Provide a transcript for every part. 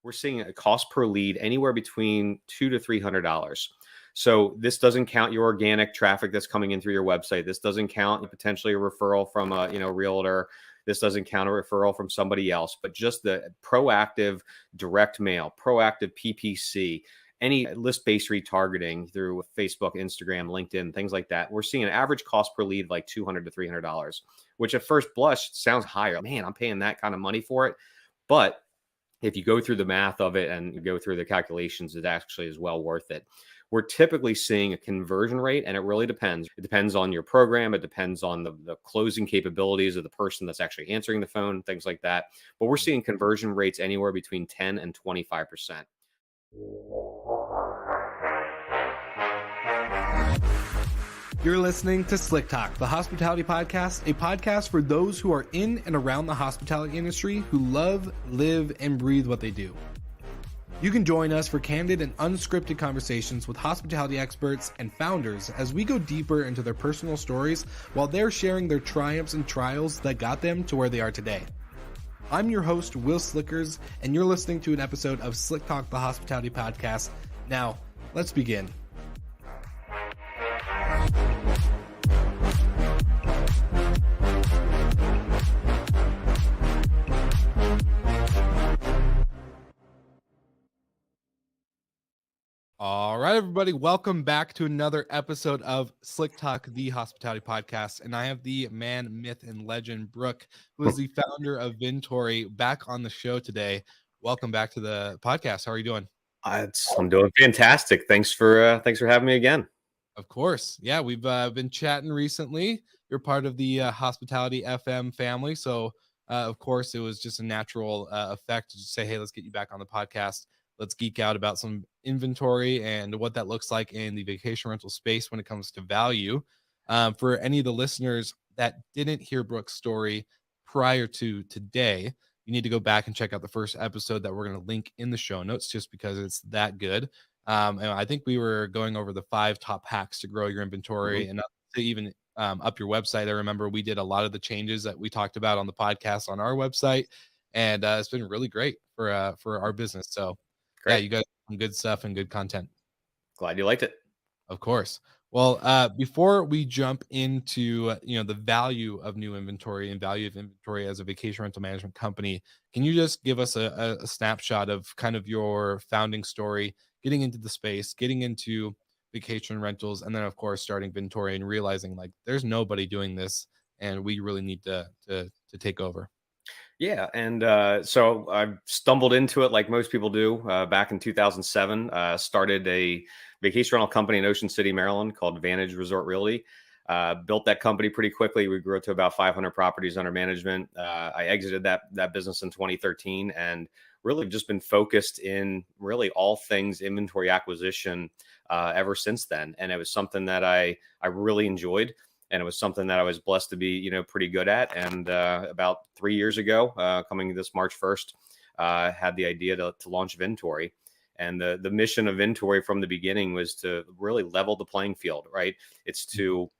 we're seeing a cost per lead anywhere between $200 to $300. So this doesn't count your organic traffic that's coming in through your website. This doesn't count potentially a referral from a realtor. This doesn't count a referral from somebody else, but just the proactive direct mail, proactive PPC, any list-based retargeting through Facebook, Instagram, LinkedIn, things like that. We're seeing an average cost per lead like $200 to $300, which at first blush sounds higher. Man, I'm paying that kind of money for it. But if you go through the math of it and go through the calculations, it actually is well worth it. We're typically seeing a conversion rate, and it really depends. It depends on your program. It depends on the closing capabilities of the person that's actually answering the phone, things like that. But we're seeing conversion rates anywhere between 10 and 25%. You're listening to Slick Talk, the hospitality podcast, a podcast for those who are in and around the hospitality industry who love, live, and breathe what they do. You can join us for candid and unscripted conversations with hospitality experts and founders as we go deeper into their personal stories while they're sharing their triumphs and trials that got them to where they are today. I'm your host, Will Slickers, and you're listening to an episode of Slick Talk, the hospitality podcast. Now, let's begin. All right, everybody, welcome back to another episode of Slick Talk, the hospitality podcast. And I have the man, myth, and legend, Brooke, who is the founder of Vintory, back on the show today. Welcome back to the podcast. How are you doing? I'm doing fantastic. Thanks for having me again. Of course. Yeah, we've been chatting recently. You're part of the Hospitality FM family. So, of course, it was just a natural effect to just say, hey, let's get you back on the podcast. Let's geek out about some inventory and what that looks like in the vacation rental space when it comes to value. For any of the listeners that didn't hear Brooke's story prior to today, you need to go back and check out the first episode that we're going to link in the show notes just because it's that good. And I think we were going over the 5 top hacks to grow your inventory and to even up your website. I remember we did a lot of the changes that we talked about on the podcast on our website, and it's been really great for our business. So great. Yeah, you got some good stuff and good content. Glad you liked it. Of course. Well, before we jump into the value of new inventory and value of inventory as a vacation rental management company, can you just give us a snapshot of kind of your founding story, getting into the space, getting into vacation rentals, and then of course starting Vintory and realizing like there's nobody doing this and we really need to take over? Yeah, and so I stumbled into it like most people do back in 2007. Started a vacation rental company in Ocean City, Maryland called Vantage Resort Realty. Built that company pretty quickly. We grew it to about 500 properties under management. I exited that business in 2013 and really just been focused in really all things inventory acquisition ever since then. And it was something that I really enjoyed. And it was something that I was blessed to be, pretty good at. And about 3 years ago, coming this March 1st, had the idea to launch Vintory. And the mission of Vintory from the beginning was to really level the playing field, right? It's to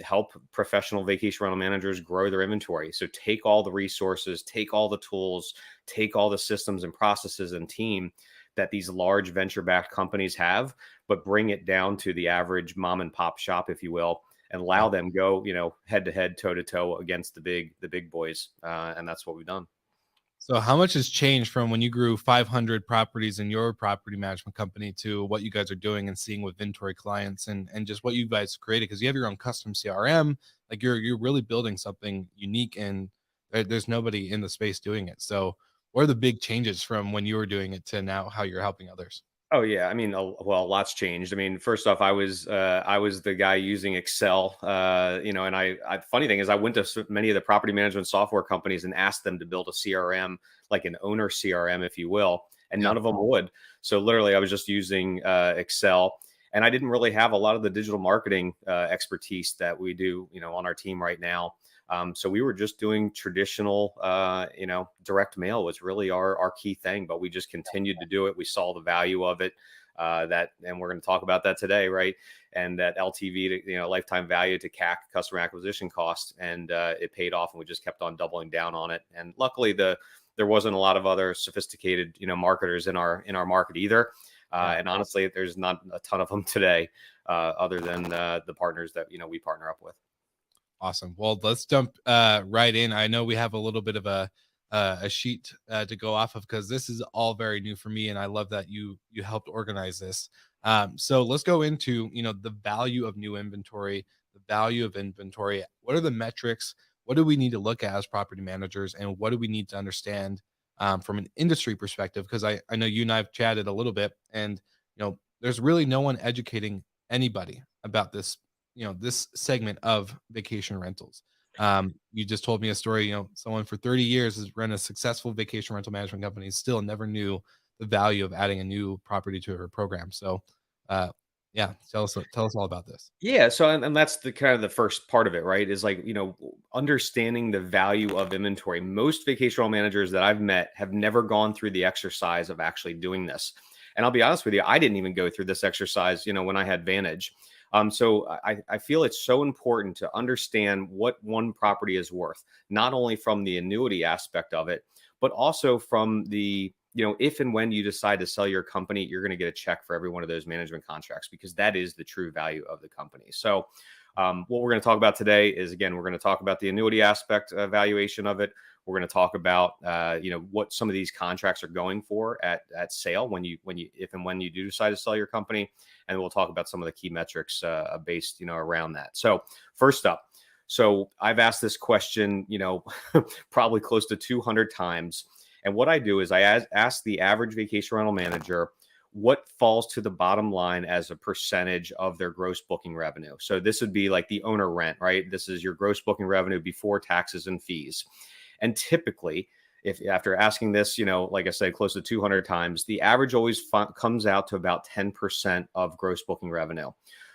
help professional vacation rental managers grow their inventory. So take all the resources, take all the tools, take all the systems and processes and team that these large venture-backed companies have, but bring it down to the average mom and pop shop, if you will, and allow them go, head to head, toe to toe against the big boys. And that's what we've done. So how much has changed from when you grew 500 properties in your property management company to what you guys are doing and seeing with Vintory clients and just what you guys created? Because you have your own custom CRM, like you're really building something unique and there's nobody in the space doing it. So what are the big changes from when you were doing it to now how you're helping others? Oh yeah, I mean, well, a lot's changed. I mean, first off, I was the guy using Excel, and I funny thing is I went to many of the property management software companies and asked them to build a CRM, like an owner CRM, if you will, and none of them would. So literally, I was just using Excel, and I didn't really have a lot of the digital marketing expertise that we do, on our team right now. So we were just doing traditional, direct mail was really our key thing, but we just continued to do it. We saw the value of it, and we're going to talk about that today, right? And that LTV to, lifetime value to CAC, customer acquisition cost, and it paid off, and we just kept on doubling down on it. And luckily, the there wasn't a lot of other sophisticated, marketers in our market either. And honestly, there's not a ton of them today, other than the partners that we partner up with. Awesome. Well, let's jump right in. I know we have a little bit of a sheet to go off of, because this is all very new for me, and I love that you helped organize this. So let's go into the value of new inventory, the value of inventory. What are the metrics? What do we need to look at as property managers, and what do we need to understand from an industry perspective? Because I know you and I've chatted a little bit, and there's really no one educating anybody about this segment of vacation rentals. You just told me a story, someone for 30 years has run a successful vacation rental management company, still never knew the value of adding a new property to her program. So, yeah, tell us all about this. Yeah, so and that's the kind of the first part of it, right? Is like, understanding the value of inventory. Most vacation rental managers that I've met have never gone through the exercise of actually doing this. And I'll be honest with you, I didn't even go through this exercise, when I had Vantage. So I feel it's so important to understand what one property is worth, not only from the annuity aspect of it, but also from the, if and when you decide to sell your company, you're going to get a check for every one of those management contracts, because that is the true value of the company. So what we're going to talk about today is, again, we're going to talk about the annuity aspect valuation of it. We're going to talk about, what some of these contracts are going for at sale if and when you do decide to sell your company. And we'll talk about some of the key metrics based, around that. So first up, so I've asked this question, probably close to 200 times. And what I do is I ask the average vacation rental manager what falls to the bottom line as a percentage of their gross booking revenue. So this would be like the owner rent, right? This is your gross booking revenue before taxes and fees. And typically, if after asking this, like I said, close to 200 times, the average always comes out to about 10% of gross booking revenue.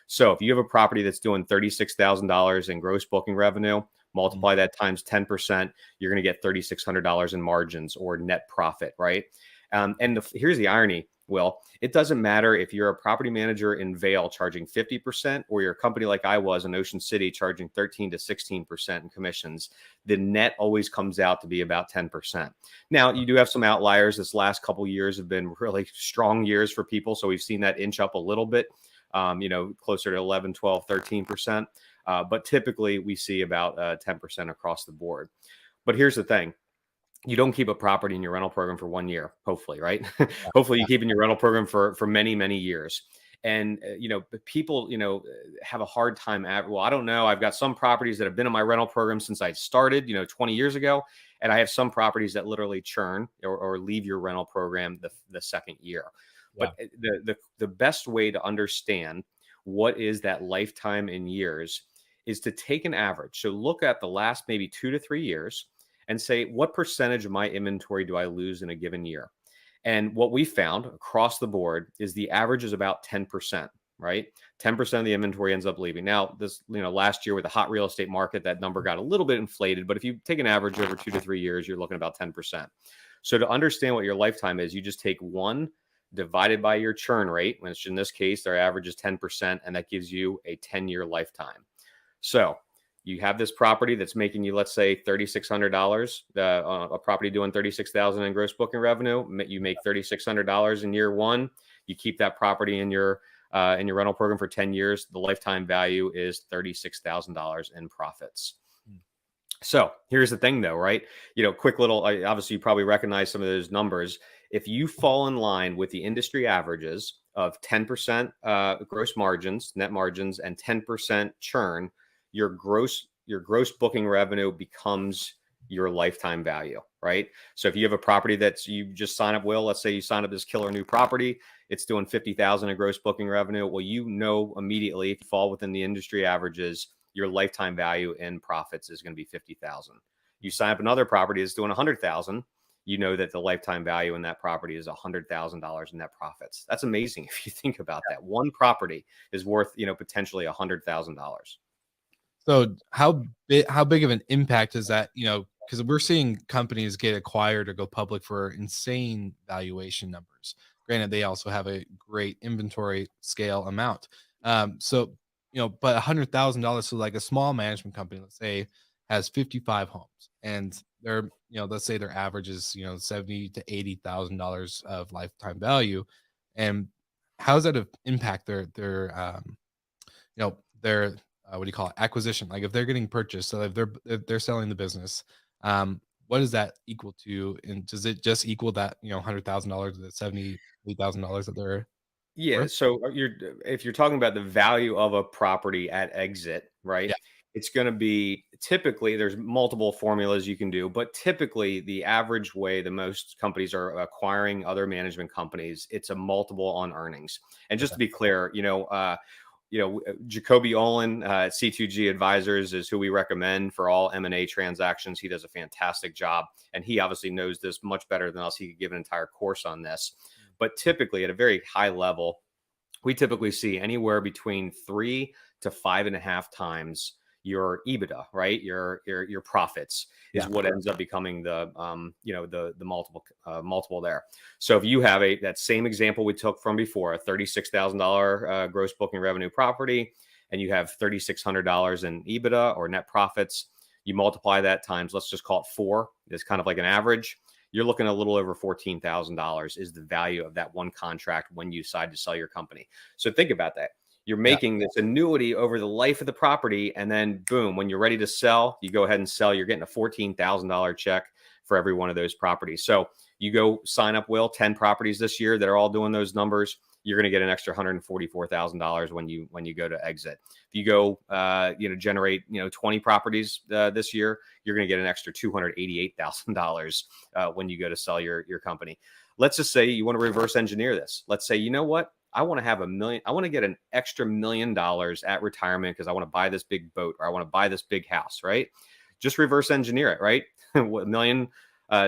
So if you have a property that's doing $36,000 in gross booking revenue, multiply that times 10%, you're going to get $3,600 in margins or net profit, right? And here's the irony, Will. It doesn't matter if you're a property manager in Vail charging 50%, or you're a company like I was in Ocean City charging 13 to 16% in commissions. The net always comes out to be about 10%. Now, you do have some outliers. This last couple of years have been really strong years for people. So we've seen that inch up a little bit, closer to 11, 12, 13%. But typically we see about 10% across the board. But here's the thing. You don't keep a property in your rental program for 1 year, hopefully, right? Hopefully you keep in your rental program for many, many years. And, people, have a hard time well, I don't know. I've got some properties that have been in my rental program since I started, 20 years ago. And I have some properties that literally churn or leave your rental program the second year. Yeah. But the best way to understand what is that lifetime in years is to take an average. So look at the last maybe 2 to 3 years and say, what percentage of my inventory do I lose in a given year? And what we found across the board is the average is about 10%, right? 10% of the inventory ends up leaving. Now, this, last year with the hot real estate market, that number got a little bit inflated. But if you take an average over 2 to 3 years, you're looking about 10%. So to understand what your lifetime is, you just take 1 divided by your churn rate, which in this case, their average is 10%, and that gives you a 10-year lifetime. So you have this property that's making you, let's say, $3,600, a property doing $36,000 in gross booking revenue. You make $3,600 in year 1. You keep that property in your rental program for 10 years. The lifetime value is $36,000 in profits. So here's the thing, though, right? Quick little, obviously, you probably recognize some of those numbers. If you fall in line with the industry averages of 10% gross margins, net margins, and 10% churn, your gross booking revenue becomes your lifetime value, right? So if you have a property that's you just sign up, let's say you sign up this killer new property, it's doing $50,000 in gross booking revenue. Well, immediately, if you fall within the industry averages, your lifetime value in profits is going to be $50,000. You sign up another property that's doing $100,000, you know that the lifetime value in that property is $100,000 in net profits. That's amazing if you think about that. One property is worth, potentially $100,000. So how big of an impact is that, because we're seeing companies get acquired or go public for insane valuation numbers. Granted, they also have a great inventory scale amount. So, but $100,000, so like a small management company, let's say, has 55 homes, and their, let's say their average is, 70 to $80,000 of lifetime value. And how does that impact their what do you call it, acquisition? Like if they're getting purchased, so if they're selling the business, what does that equal to? And does it just equal that, $100,000, that $78,000 that they're Yeah, worth? so if you're talking about the value of a property at exit, right? Yeah. It's going to be typically there's multiple formulas you can do, but typically the average way the most companies are acquiring other management companies, it's a multiple on earnings. And just Okay. to be clear, Jacoby Olin at C2G Advisors is who we recommend for all M&A transactions. He does a fantastic job, and he obviously knows this much better than us. He could give an entire course on this. But typically, at a very high level, we typically see anywhere between 3 to 5.5 times your EBITDA, right? Your profits is Yeah. what ends up becoming the multiple there. So if you have that same example we took from before, a $36,000 gross booking revenue property, and you have $3,600 in EBITDA or net profits, you multiply that times, let's just call it four. It's kind of like an average. You're looking at a little over $14,000 is the value of that one contract when you decide to sell your company. So think about that. You're Yeah. making this annuity over the life of the property, and then boom, when you're ready to sell, you go ahead and sell. You're getting a $14,000 check for every one of those properties. So you go sign up, Will, 10 properties this year that are all doing those numbers. You're going to get an extra $144,000 when you go to exit. If you go, generate 20 properties this year, you're going to get an extra $288,000 when you go to sell your company. Let's just say you want to reverse engineer this. Let's say, you know what? I want to have $1 million. I want to get an extra $1 million at retirement because I want to buy this big boat or I want to buy this big house, right? Just reverse engineer it, right? $1 million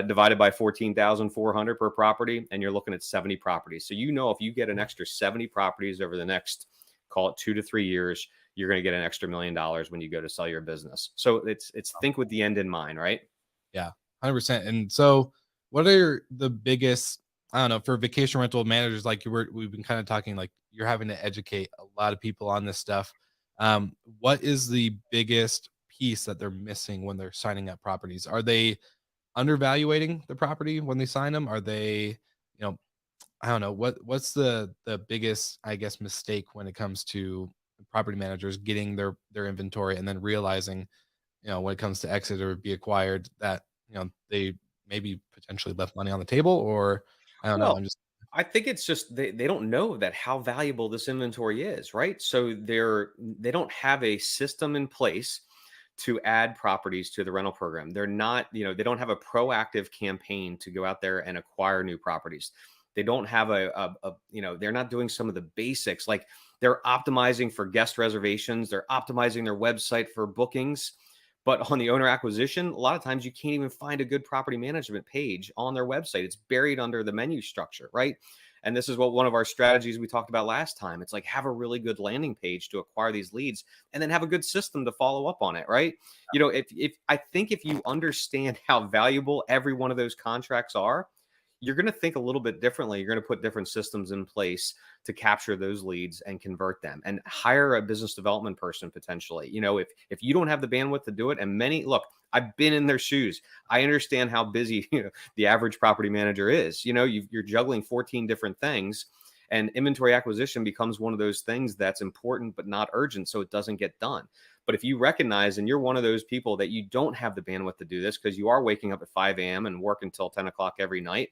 divided by 14,400 per property, and you're looking at 70 properties. So if you get an extra 70 properties over the next, call it 2 to 3 years, you're going to get an extra $1 million when you go to sell your business. So it's think with the end in mind, right? Yeah, 100%. And so, what are the biggest, I don't know, for vacation rental managers, like we've been kind of talking, like you're having to educate a lot of people on this stuff. What is the biggest piece that they're missing when they're signing up properties? Are they undervaluating the property when they sign them? Are they, I don't know, what's the biggest, I guess, mistake when it comes to property managers getting their inventory and then realizing, when it comes to exit or be acquired, that, they maybe potentially left money on the table, or I don't know. Well, I'm just I think it's just they don't know that how valuable this inventory is, right? So they don't have a system in place to add properties to the rental program. They're not, they don't have a proactive campaign to go out there and acquire new properties. They don't have they're not doing some of the basics. Like they're optimizing for guest reservations, they're optimizing their website for bookings. But on the owner acquisition, a lot of times you can't even find a good property management page on their website. It's buried under the menu structure, right? And this is what one of our strategies we talked about last time. It's like have a really good landing page to acquire these leads and then have a good system to follow up on it, right? If I think if you understand how valuable every one of those contracts are, you're going to think a little bit differently. You're going to put different systems in place to capture those leads and convert them and hire a business development person potentially. If you don't have the bandwidth to do it, and look, I've been in their shoes. I understand how busy the average property manager is. You're juggling 14 different things, and inventory acquisition becomes one of those things that's important but not urgent, so it doesn't get done. But if you recognize and you're one of those people that you don't have the bandwidth to do this because you are waking up at 5 a.m. and work until 10 o'clock every night,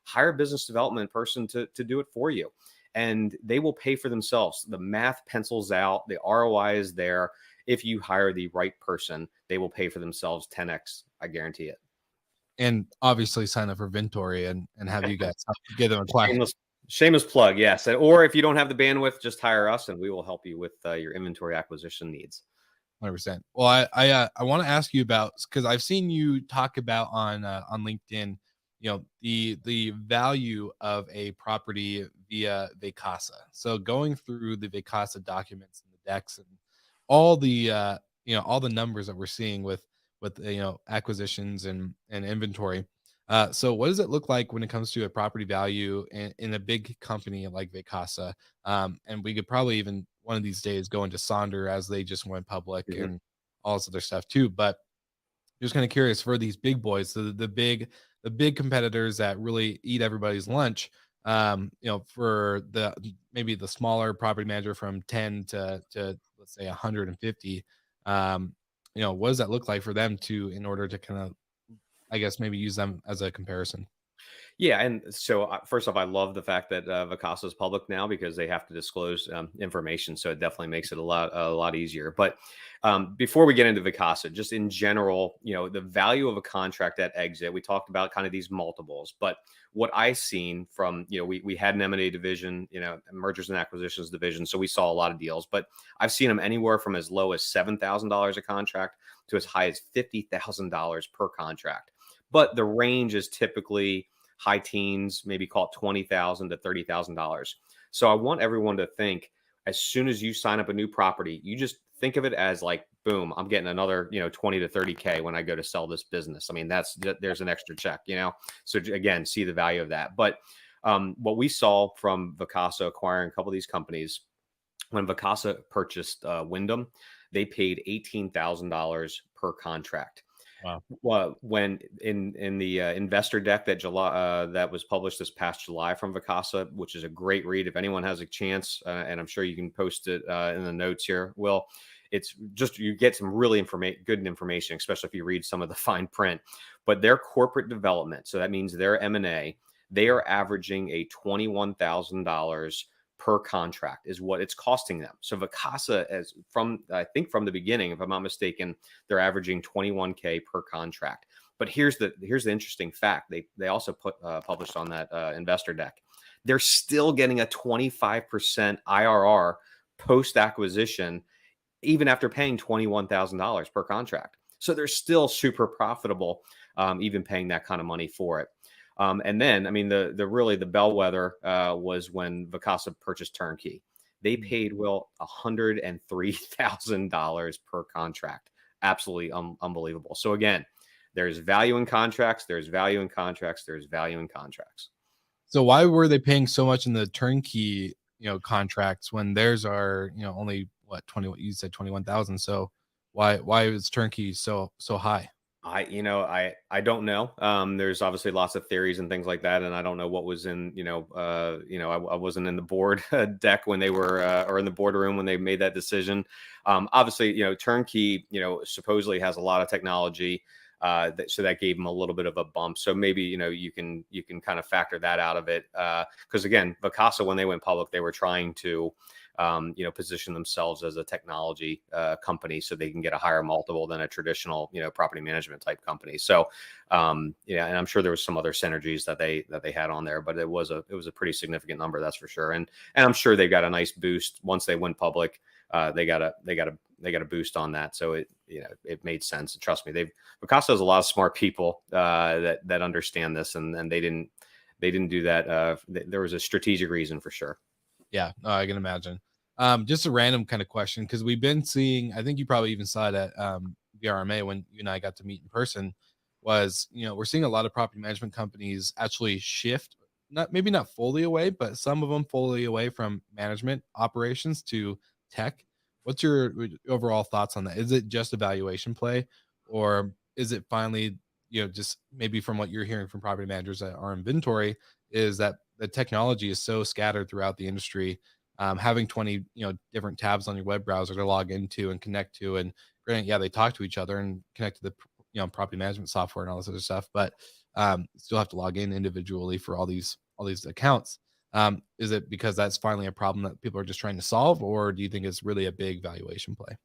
hire a business development person to do it for you. And they will pay for themselves. The math pencils out, the ROI is there. If you hire the right person, they will pay for themselves 10x. I guarantee it. and obviously sign up for Vintory and have you guys give them a class. Shameless plug, yes. Or if you don't have the bandwidth, just hire us and we will help you with your inventory acquisition needs. 100%. Well, I want to ask you about, because I've seen you talk about on LinkedIn, the value of a property via Vacasa. So going through the Vacasa documents and the decks and all the all the numbers that we're seeing with acquisitions and inventory. So what does it look like when it comes to a property value in a big company like Vacasa? And we could probably even one of these days go into Sonder, as they just went public, Mhm. and all this other stuff too. But Just kind of curious for these big boys, so the big competitors that really eat everybody's lunch. For the maybe the smaller property manager from 10 to let's say 150. What does that look like for them to in order to kind of, I guess, maybe use them as a comparison? Yeah, and so first off, I love the fact that Vacasa is public now because they have to disclose information, so it definitely makes it a lot easier. But before we get into Vacasa, just in general, the value of a contract at exit, we talked about kind of these multiples. But what I seen from, we had an M&A division, mergers and acquisitions division, so we saw a lot of deals. But I've seen them anywhere from as low as $7,000 a contract to as high as $50,000 per contract. But the range is typically high teens, maybe call it $20,000 to $30,000. So I want everyone to think, as soon as you sign up a new property, you just think of it as like, boom, I'm getting another, 20 to 30K when I go to sell this business. I mean, there's an extra check, So again, see the value of that. But what we saw from Vacasa acquiring a couple of these companies, when Vacasa purchased Wyndham, they paid $18,000 per contract. Wow. Well, when in the investor deck that was published this past July from Vacasa, which is a great read if anyone has a chance, and I'm sure you can post it in the notes here. Will, it's just, you get some really good information, especially if you read some of the fine print. But their corporate development, so that means their M&A, they are averaging a $21,000 per contract is what it's costing them. So Vacasa, I think from the beginning, if I'm not mistaken, they're averaging 21K per contract. But here's the interesting fact. They also published on that investor deck. They're still getting a 25% IRR post acquisition, even after paying $21,000 per contract. So they're still super profitable, even paying that kind of money for it. And then, I mean, the bellwether was when Vacasa purchased Turnkey. They paid $103,000 per contract. Absolutely unbelievable. So again, there's value in contracts. There's value in contracts. There's value in contracts. So why were they paying so much in the Turnkey, contracts when theirs are, only what 20? What you said, 21,000. So why is Turnkey so high? I don't know. There's obviously lots of theories and things like that, and I don't know what was in, I wasn't in the board deck when they were, or in the boardroom when they made that decision. Obviously, Turnkey, supposedly has a lot of technology, so that gave them a little bit of a bump. So maybe, you can kind of factor that out of it, because again, Vacasa, when they went public, they were trying to position themselves as a technology company so they can get a higher multiple than a traditional, property management type company. So, and I'm sure there was some other synergies that they had on there, but it was a pretty significant number, that's for sure. And I'm sure they got a nice boost once they went public. They got a boost on that. So it made sense. Trust me, Vacasa has a lot of smart people that understand this, and they didn't do that. There was a strategic reason for sure. Yeah, no, I can imagine. Just a random kind of question, because we've been seeing, I think you probably even saw it at VRMA when you and I got to meet in person, was, we're seeing a lot of property management companies actually shift, maybe not fully away, but some of them fully away from management operations to tech. What's your overall thoughts on that? Is it just a valuation play, or is it finally, just maybe from what you're hearing from property managers that are in Vintory, is that the technology is so scattered throughout the industry, having 20 different tabs on your web browser to log into and connect to, and granted, yeah, they talk to each other and connect to the property management software and all this other stuff, but still have to log in individually for all these accounts. Is it because that's finally a problem that people are just trying to solve, or do you think it's really a big valuation play?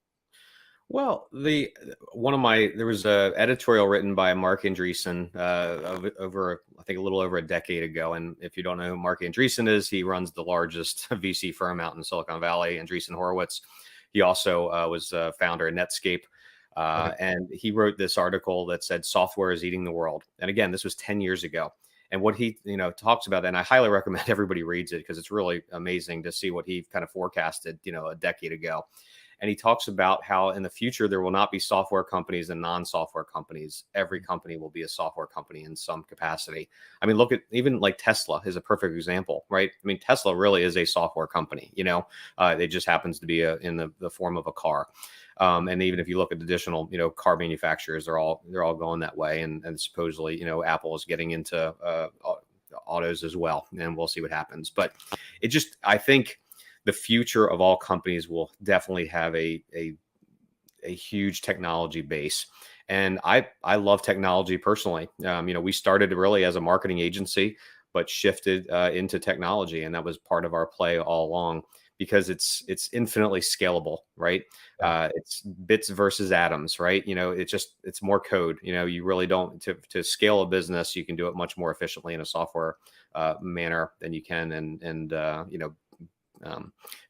Well, there was a editorial written by Mark Andreessen over, I think, a little over a decade ago. And if you don't know who Mark Andreessen is, he runs the largest VC firm out in Silicon Valley, Andreessen Horowitz. He also was a founder of Netscape. Okay. And he wrote this article that said software is eating the world. And again, this was 10 years ago. And what he, talks about, and I highly recommend everybody reads it because it's really amazing to see what he kind of forecasted, a decade ago. And he talks about how in the future, there will not be software companies and non-software companies. Every company will be a software company in some capacity. I mean, look at even like Tesla is a perfect example, right? I mean, Tesla really is a software company, it just happens to be in the form of a car. And even if you look at additional, car manufacturers, they're all going that way. And supposedly, Apple is getting into autos as well, and we'll see what happens. But I think the future of all companies will definitely have a huge technology base. And I love technology personally. We started really as a marketing agency, but shifted into technology, and that was part of our play all along, because it's infinitely scalable, right? Yeah. It's bits versus atoms, right? It's more code. You really don't, to scale a business, you can do it much more efficiently in a software manner than you can, and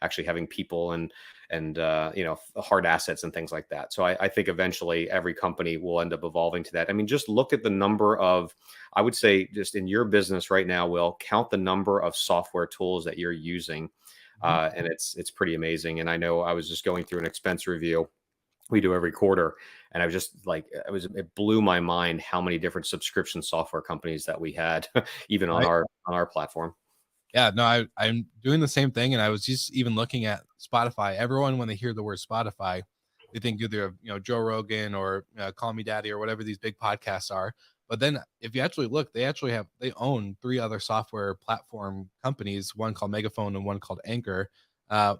actually having people and hard assets and things like that. So I think eventually every company will end up evolving to that. I mean, just look at the number of, I would say, just in your business right now, Will, count the number of software tools that you're using. And it's pretty amazing. And I know I was just going through an expense review we do every quarter, and I was just like, it blew my mind how many different subscription software companies that we had, even on Right. our platform. Yeah, no, I'm doing the same thing, and I was just even looking at Spotify. Everyone, when they hear the word Spotify, they think either of Joe Rogan or Call Me Daddy or whatever these big podcasts are. But then, if you actually look, they own three other software platform companies, one called Megaphone and one called Anchor, uh,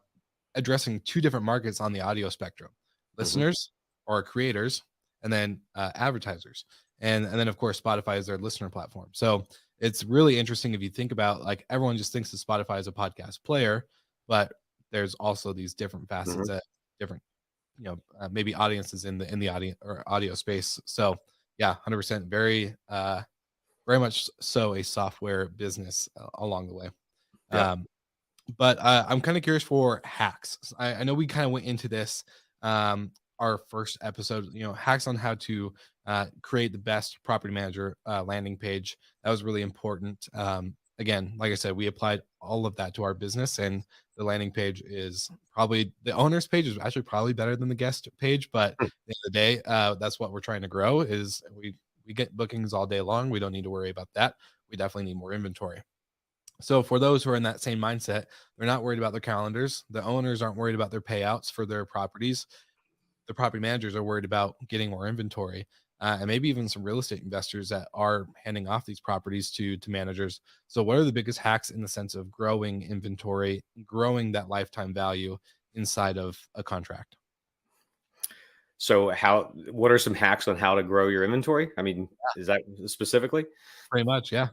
addressing two different markets on the audio spectrum: Mhm. listeners or creators, and then advertisers. And then of course Spotify is their listener platform. So it's really interesting if you think about, like, everyone just thinks of Spotify as a podcast player, but there's also these different facets Mhm. that different maybe audiences in the audio or audio space. So yeah, 100%, very much so a software business along the way. Yeah. um but I'm kind of curious for hacks. I know we kind of went into this our first episode, hacks on how to create the best property manager landing page. That was really important. Again, like I said, we applied all of that to our business, and the landing page is probably, the owner's page is actually probably better than the guest page. But at the end of the day, that's what we're trying to grow. Is we get bookings all day long. We don't need to worry about that. We definitely need more inventory. So for those who are in that same mindset, they're not worried about their calendars. The owners aren't worried about their payouts for their properties. The property managers are worried about getting more inventory, and maybe even some real estate investors that are handing off these properties to managers. So, what are the biggest hacks in the sense of growing inventory, growing that lifetime value inside of a contract? So what are some hacks on how to grow your inventory? I mean, is that specifically? Pretty much, yeah.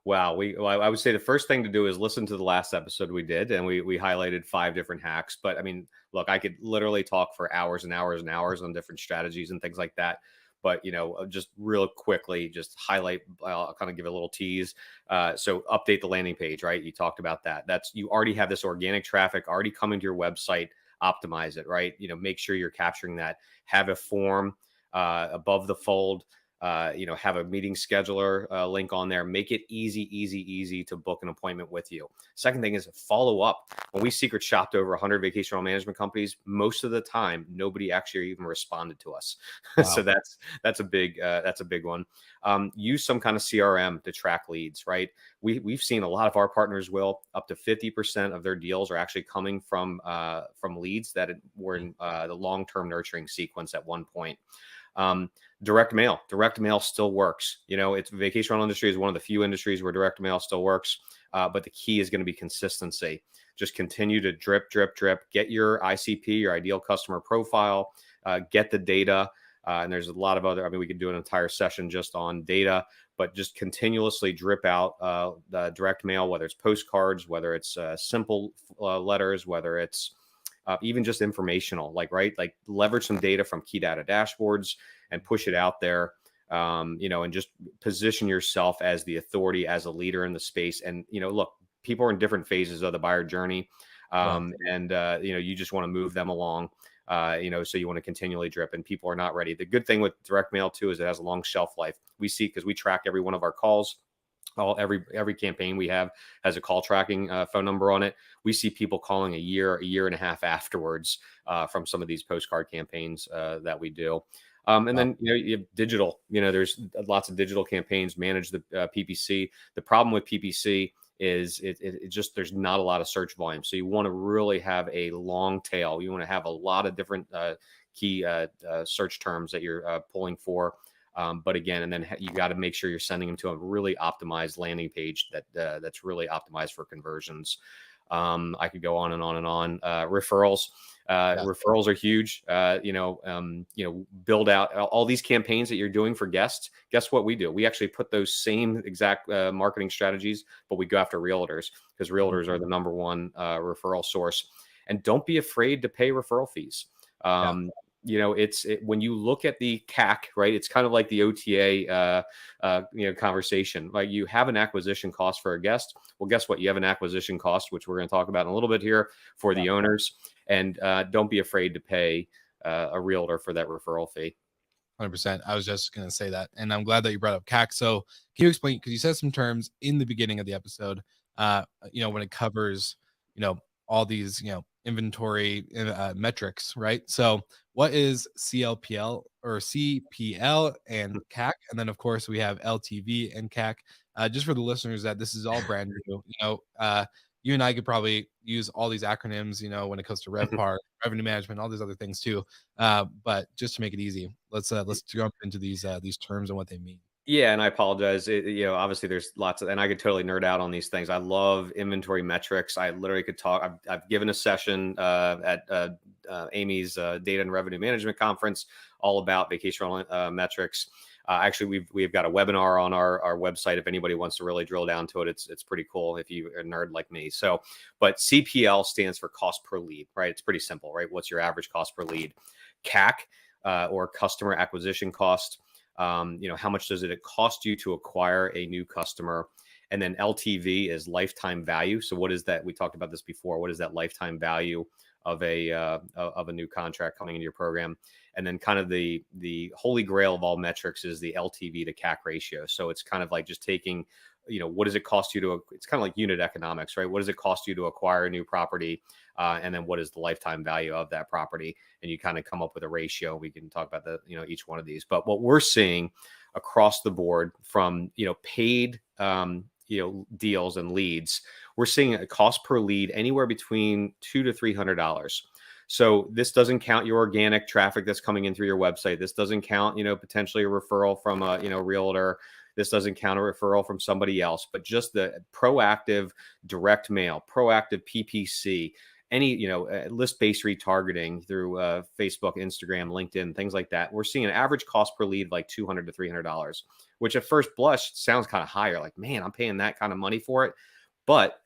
Wow. I would say the first thing to do is listen to the last episode we did, and we highlighted 5 different hacks. But I mean, look, I could literally talk for hours and hours and hours on different strategies and things like that. But just real quickly, just highlight. I'll kind of give a little tease. So update the landing page, right? You talked about that. You already have this organic traffic already coming to your website. Optimize it, right? Make sure you're capturing that. Have a form above the fold. Have a meeting scheduler link on there. Make it easy to book an appointment with you. Second thing is follow up. When we secret shopped over 100 vacation rental management companies, most of the time nobody actually even responded to us. Wow. So that's a big one. Use some kind of CRM to track leads, right? We've seen a lot of our partners, Will, up to 50% of their deals are actually coming from leads that were in the long-term nurturing sequence at one point. Direct mail still works. It's vacation rental industry is one of the few industries where direct mail still works. But the key is going to be consistency. Just continue to drip. Get your ICP, your ideal customer profile, get the data. And there's a lot of other, I mean, we could do an entire session just on data, but just continuously drip out the direct mail, whether it's postcards, whether it's simple letters, whether it's even just informational, like leverage some data from key data dashboards and push it out there, and just position yourself as the authority, as a leader in the space. And, look, people are in different phases of the buyer journey. Yeah. And you just want to move them along, so you want to continually drip, and people are not ready. The good thing with direct mail too, is it has a long shelf life. We see, because we track every one of our calls. Every campaign we have has a call tracking phone number on it. We see people calling a year and a half afterwards from some of these postcard campaigns that we do. And then you have digital. There's lots of digital campaigns. Manage the PPC. The problem with PPC is it just, there's not a lot of search volume. So you want to really have a long tail. You want to have a lot of different key search terms that you're pulling for. But again, and then you got to make sure you're sending them to a really optimized landing page that's really optimized for conversions. I could go on and on and on. Referrals. Referrals are huge. Build out all these campaigns that you're doing for guests. Guess what we do? We actually put those same exact marketing strategies, but we go after realtors, because realtors are the number one referral source. And don't be afraid to pay referral fees. When you look at the CAC, right, it's kind of like the OTA, conversation. Like, you have an acquisition cost for a guest. Well, guess what? You have an acquisition cost, which we're going to talk about in a little bit here, for the owners. And don't be afraid to pay a realtor for that referral fee. 100%. I was just going to say that. And I'm glad that you brought up CAC. So can you explain, because you said some terms in the beginning of the episode, when it covers, all these, inventory metrics, right? So what is CLPL or CPL and CAC? And then of course we have LTV and CAC. Just for the listeners that this is all brand new, you and I could probably use all these acronyms, when it comes to RevPAR, revenue management, all these other things too. But just to make it easy, let's jump into these terms and what they mean. Yeah, and I apologize. Obviously there's lots of, and I could totally nerd out on these things. I love inventory metrics. I literally could talk. I've given a session at Amy's Data and Revenue Management Conference all about vacation rental metrics. Actually, we've got a webinar on our website if anybody wants to really drill down to it. It's pretty cool if you're a nerd like me. So, but CPL stands for cost per lead, right? It's pretty simple, right? What's your average cost per lead? CAC, or customer acquisition cost. How much does it cost you to acquire a new customer? And then LTV is lifetime value. So what is that? We talked about this before. What is that lifetime value of a new contract coming into your program? And then kind of the holy grail of all metrics is the LTV to CAC ratio. So it's kind of like just taking, what does it cost you to, it's kind of like unit economics, right? What does it cost you to acquire a new property? And then what is the lifetime value of that property? And you kind of come up with a ratio. We can talk about each one of these. But what we're seeing across the board from, paid, deals and leads, we're seeing a cost per lead anywhere between $200 to $300. So this doesn't count your organic traffic that's coming in through your website. This doesn't count, potentially a referral from a, realtor. This doesn't count a referral from somebody else, but just the proactive direct mail, proactive PPC, any, list-based retargeting through Facebook, Instagram, LinkedIn, things like that. We're seeing an average cost per lead like $200 to $300, which at first blush sounds kind of higher. Like, man, I'm paying that kind of money for it. But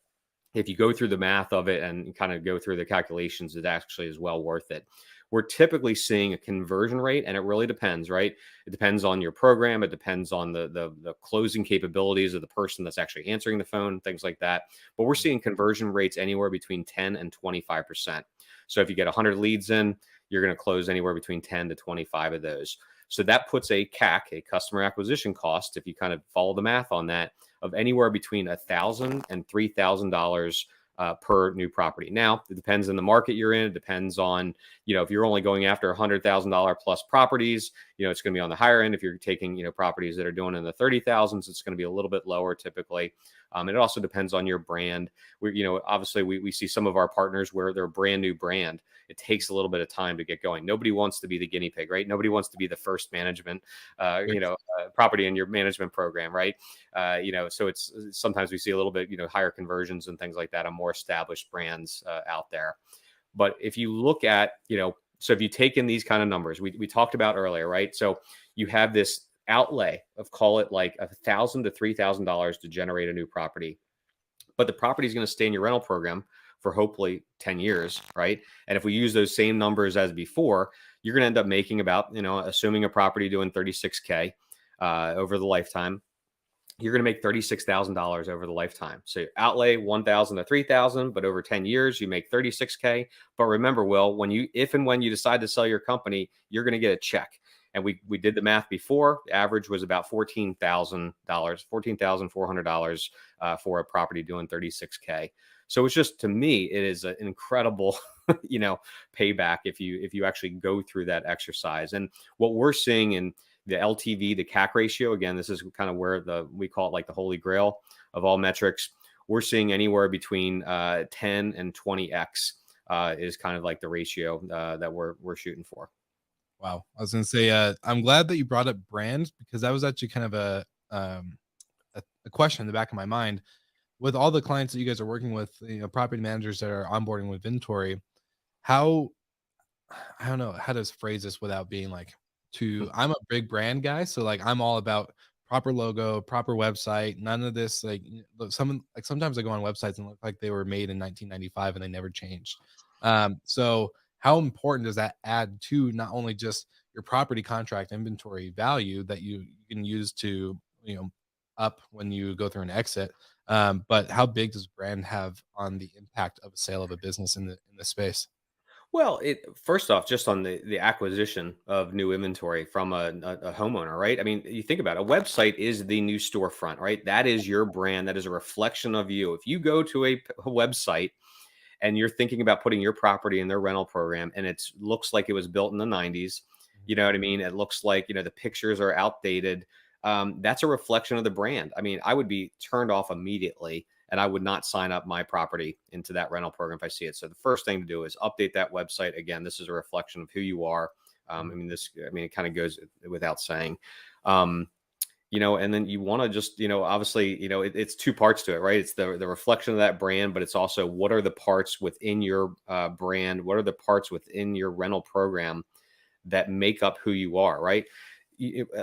if you go through the math of it and kind of go through the calculations, it actually is well worth it. We're typically seeing a conversion rate, and it really depends, right? It depends on your program. It depends on the closing capabilities of the person that's actually answering the phone, things like that. But we're seeing conversion rates anywhere between 10 and 25%. So if you get 100 leads in, you're going to close anywhere between 10 to 25 of those. So that puts a CAC, a customer acquisition cost, if you kind of follow the math on that, of anywhere between $1,000 and $3,000 per new property. Now, it depends on the market you're in. It depends on, if you're only going after $100,000 plus properties, it's going to be on the higher end. If you're taking, properties that are doing in the 30,000s, it's going to be a little bit lower typically. And it also depends on your brand. Obviously we see some of our partners where they're a brand new brand. It takes a little bit of time to get going. Nobody wants to be the guinea pig, right? Nobody wants to be the first management, property in your management program, right? So it's sometimes we see a little bit, higher conversions and things like that on more established brands out there. But if you look at, so if you take in these kind of numbers we talked about earlier, right? So you have this outlay of, call it like $1,000 to $3,000 to generate a new property, but the property is going to stay in your rental program for hopefully 10 years, right? And if we use those same numbers as before, you're going to end up making about, assuming a property doing 36K over the lifetime, you're going to make $36,000 over the lifetime. So you outlay $1,000 to $3,000, but over 10 years, you make $36K. But remember, Will, if and when you decide to sell your company, you're going to get a check. And we did the math before. The average was about $14,000, $14,400 for a property doing 36K. So it's just, to me, it is an incredible, payback if you actually go through that exercise. And what we're seeing in the LTV, the CAC ratio, again, this is kind of where we call it like the holy grail of all metrics. we're seeing anywhere between 10 and 20x is kind of like the ratio that we're shooting for. Wow. I was going to say, I'm glad that you brought up brand, because that was actually kind of a question in the back of my mind. With all the clients that you guys are working with, property managers that are onboarding with Vintory, how, I don't know how to phrase this without being like I'm a big brand guy. So like, I'm all about proper logo, proper website, none of this, like sometimes I go on websites and look like they were made in 1995 and they never changed. So how important does that add to not only just your property contract inventory value that you can use to, up when you go through an exit, but how big does brand have on the impact of a sale of a business in the space? Well, it first off, just on the acquisition of new inventory from a homeowner, right? I mean, you think about it, a website is the new storefront, right? That is your brand. That is a reflection of you. If you go to a website and you're thinking about putting your property in their rental program, and it looks like it was built in the 90s, you know what I mean? It looks like, the pictures are outdated. That's a reflection of the brand. I mean, I would be turned off immediately, and I would not sign up my property into that rental program if I see it. So the first thing to do is update that website. Again, this is a reflection of who you are. It kind of goes without saying. And then you want to just, obviously, it's two parts to it, right? It's the reflection of that brand, but it's also what are the parts within your brand? What are the parts within your rental program that make up who you are, right?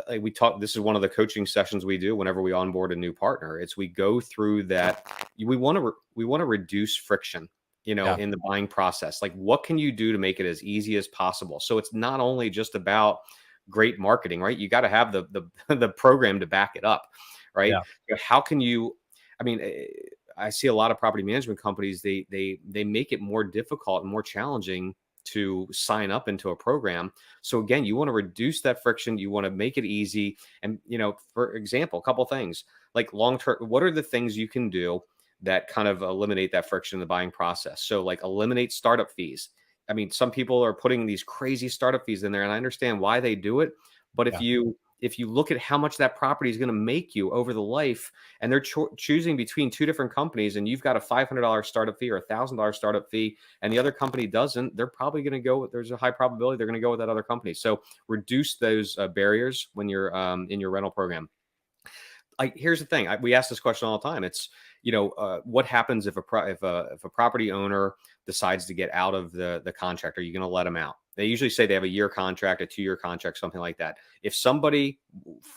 Like we talk, this is one of the coaching sessions we do whenever we onboard a new partner. It's we go through that. We want to reduce friction, Yeah. in the buying process. Like, what can you do to make it as easy as possible? So it's not only just about great marketing, right? You got to have the the program to back it up, right? Yeah. How can you? I mean, I see a lot of property management companies. They make it more difficult and more challenging to sign up into a program. So again, you want to reduce that friction. You want to make it easy. And for example, a couple things like long term. What are the things you can do that kind of eliminate that friction in the buying process? So like eliminate startup fees. I mean, some people are putting these crazy startup fees in there, and I understand why they do it. But Yeah. if you look at how much that property is going to make you over the life, and they're choosing between two different companies, and you've got a $500 startup fee or $1,000 startup fee, and the other company doesn't, they're probably going to go. There's a high probability they're going to go with that other company. So reduce those barriers when you're in your rental program. Like, here's the thing. We ask this question all the time. It's, what happens if a property owner decides to get out of the contract? Are you going to let them out? They usually say they have a year contract, a 2-year contract, something like that. If somebody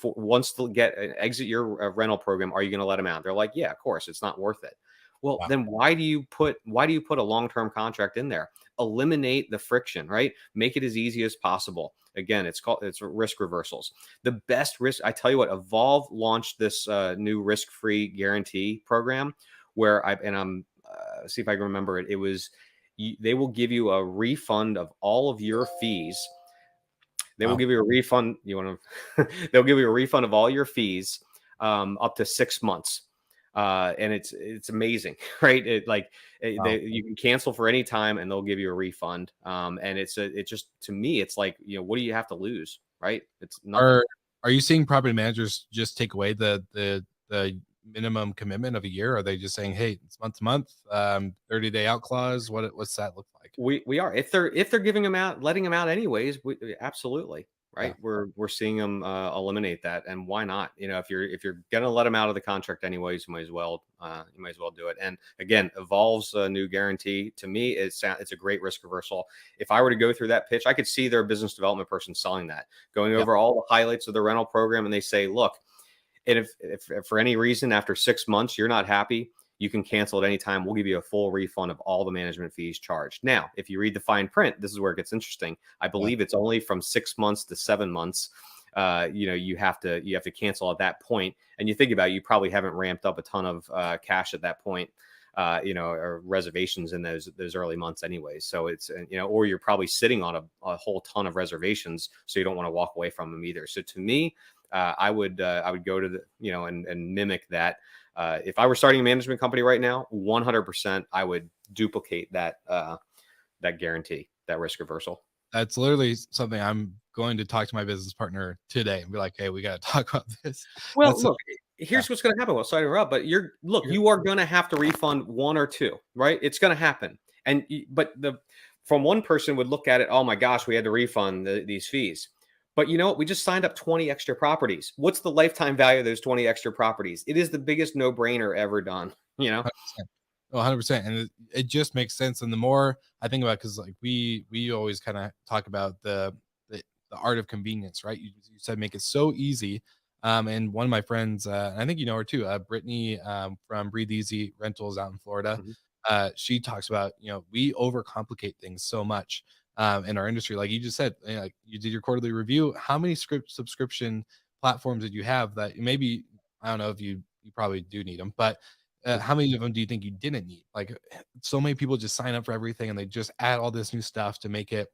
wants to exit your rental program, are you going to let them out? They're like, yeah, of course. It's not worth it. Well, Yeah. then why do you put a long-term contract in there? Eliminate the friction, right? Make it as easy as possible. Again, it's risk reversals. The best risk, I tell you what, Evolve launched this new risk-free guarantee program where I'm see if I can remember it. It was they will give you a refund of all of your fees. They will Wow. give you a refund. They'll give you a refund of all your fees up to 6 months. And it's amazing, right? Wow. You can cancel for any time and they'll give you a refund. And it just, to me, it's like, what do you have to lose, right? It's nothing. Are you seeing property managers just take away the minimum commitment of a year? Are they just saying, hey, it's month to month, 30-day out clause? What's that look like? We are, if they're giving them out, letting them out anyways, absolutely. Yeah. Right. We're seeing them eliminate that. And why not? If you're going to let them out of the contract anyways, you might as well do it. And again, Evolve's new guarantee, to me, it's a great risk reversal. If I were to go through that pitch, I could see their business development person selling that, going Yeah. over all the highlights of the rental program. And they say, look, and if for any reason after 6 months you're not happy, you can cancel at any time. We'll give you a full refund of all the management fees charged. Now, if you read the fine print, this is where it gets interesting. I Yeah. believe it's only from 6 months to 7 months. You have to cancel at that point. And you think about it, you probably haven't ramped up a ton of cash at that point. Or reservations in those early months anyways. So it's, or you're probably sitting on a whole ton of reservations, so you don't want to walk away from them either. So to me, I would go to and mimic that. If I were starting a management company right now, 100%, I would duplicate that guarantee, that risk reversal. That's literally something I'm going to talk to my business partner today and be like, hey, we got to talk about this. Well, That's look, Yeah. here's what's going to happen. Well, sorry to interrupt, but You're you are going to have to refund one or two, right? It's going to happen. But from one person would look at it, oh my gosh, we had to refund these fees. But you know what? We just signed up 20 extra properties. What's the lifetime value of those 20 extra properties? It is the biggest no brainer ever done, you know? 100%. Oh, 100%. And it just makes sense. And the more I think about it, because like we always kind of talk about the art of convenience, right? You said make it so easy. And one of my friends, and I think you know her too, Brittany from Breathe Easy Rentals out in Florida. Mhm. She talks about, we overcomplicate things so much in our industry. Like you just said, like you did your quarterly review. How many script subscription platforms did you have that maybe, I don't know if you probably do need them, but how many of them do you think you didn't need? Like so many people just sign up for everything and they just add all this new stuff to make it,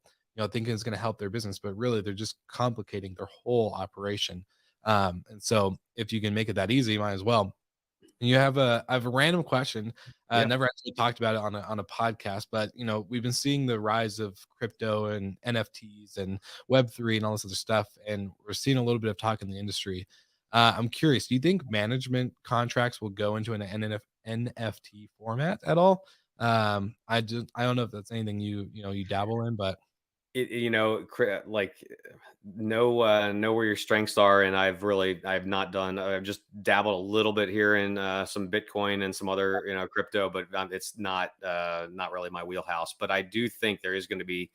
thinking it's going to help their business, but really they're just complicating their whole operation. And so if you can make it that easy, you might as well. And I have a random question. Yeah. Never actually talked about it on a podcast, but we've been seeing the rise of crypto and NFTs and Web3 and all this other stuff, and we're seeing a little bit of talk in the industry. I'm curious, do you think management contracts will go into an NFT format at all? I don't know if that's anything you dabble in, but Like know where your strengths are, and I've not done. I've just dabbled a little bit here in some Bitcoin and some other crypto, but it's not really my wheelhouse. But I do think there is going to be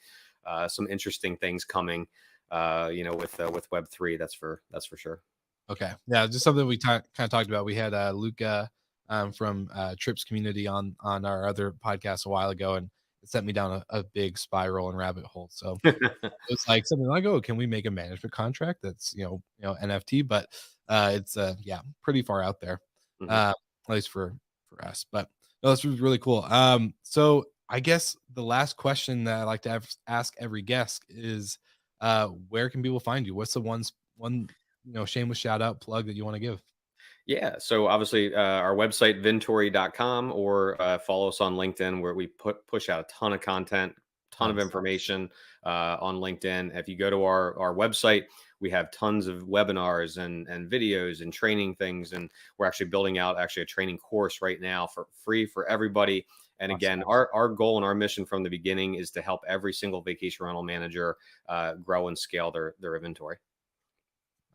some interesting things coming, with Web3. That's for sure. okay. Yeah, just something we kind of talked about. We had Luca from Trips Community on our other podcast a while ago, and it sent me down a big spiral and rabbit hole. So it's like something like, oh, can we make a management contract that's NFT? But it's yeah, pretty far out there, Mhm. at least for us. But no, this was really cool. So I guess the last question that I like to ask every guest is, where can people find you? What's the one shameless shout out plug that you want to give? Yeah. So obviously, our website, Vintory.com, or follow us on LinkedIn, where we push out a ton of content, ton of Nice. information on LinkedIn. If you go to our website, we have tons of webinars and videos and training things. And we're actually building out a training course right now for free for everybody. And again, Awesome. our goal and our mission from the beginning is to help every single vacation rental manager grow and scale their inventory.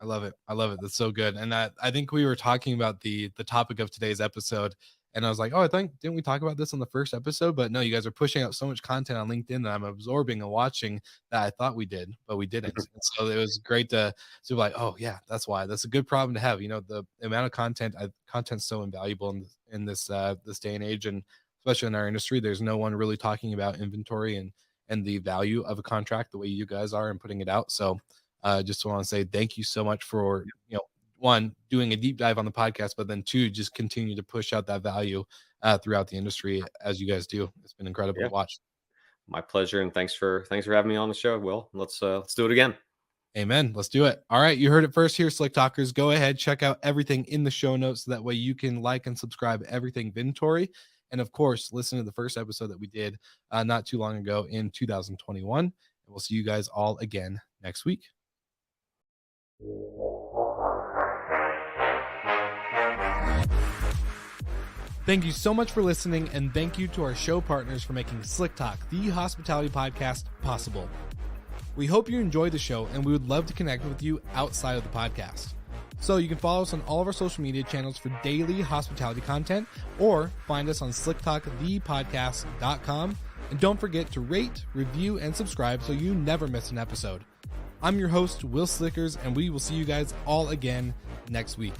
I love it. I love it. That's so good. And I think we were talking about the topic of today's episode, and I was like, oh, I think didn't we talk about this on the first episode? But no, you guys are pushing out so much content on LinkedIn that I'm absorbing and watching that I thought we did, but we didn't. And so it was great to be like, oh yeah, that's why. That's a good problem to have. The amount of content's so invaluable in this day and age, and especially in our industry. There's no one really talking about inventory and the value of a contract the way you guys are and putting it out. So just want to say thank you so much for one, doing a deep dive on the podcast, but then two, just continue to push out that value throughout the industry as you guys do. It's been incredible Yeah, to watch. my pleasure, and thanks for having me on the show. Will, let's do it again. Amen. Let's do it. All right, you heard it first here, Slick Talkers. Go ahead, check out everything in the show notes so that way you can like and subscribe everything Vintory. And of course, listen to the first episode that we did not too long ago in 2021. And we'll see you guys all again next week. Thank you so much for listening, and thank you to our show partners for making Slick Talk, the hospitality podcast, possible. We hope you enjoyed the show, and we would love to connect with you outside of the podcast. So you can follow us on all of our social media channels for daily hospitality content, or find us on slicktalkthepodcast.com. And don't forget to rate, review, and subscribe so you never miss an episode. I'm your host, Will Slickers, and we will see you guys all again next week.